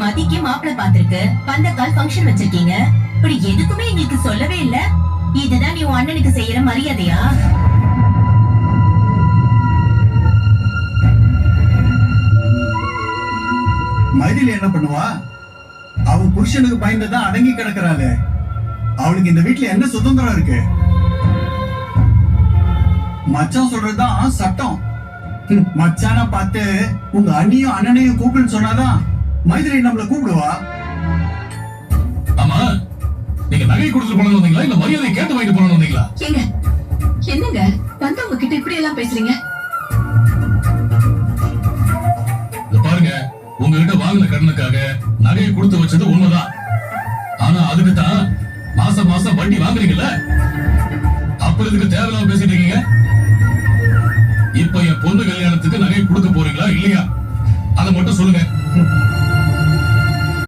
மதிக்கு மாப்பிள்ள பாத்திருக்கு, பந்தக்கால் ஃபங்க்ஷன் வச்சிருக்கீங்க. இப்படி எதுக்குமே எங்களுக்கு சொல்லவே இல்ல. இதுதான் நீ உன் அண்ணனுக்கு செய்யற மரியாதையா? மைதிலி என்ன பண்ணுவா? அவ புருஷனுக்கு பயந்துதான் அடங்கி கிடக்குறாளே. அவளுக்கு இந்த வீட்டுல என்ன சுதந்திரம் இருக்கு? மச்சான் சொல்றதுதான் சட்டம். மச்சான பார்த்து உங்க அண்ணியும் அண்ணனையும் கூப்பிடுன்னு சொன்னாதான் மைதிலி நம்மள கூப்பிடுவா. ஆமா, நீங்க நகை கொடுத்துட்டு போனது வந்தீங்களா இல்ல மரியாதை கேட்டு வாங்கிட்டு போனது வந்தீங்களா? ஏங்க, என்னங்க வந்தவங்க கிட்ட இப்படி எல்லாம் பேசுறீங்க? பாருங்க, உங்ககிட்ட வாங்கின கடனுக்காக நகையை கொடுத்து வச்சது உண்மைதான். ஆனா அதுக்கு தான் மாசம் மாசம் வட்டி வாங்குறீங்கல்ல, அப்புறம் இதுக்கு தேவையில்லாம பேசிட்டு இருக்கீங்க. இப்ப என் பொண்ணு கல்யாணத்துக்கு நகை கொடுக்க போறீங்களா இல்லையா? அதை மட்டும் சொல்லுங்க.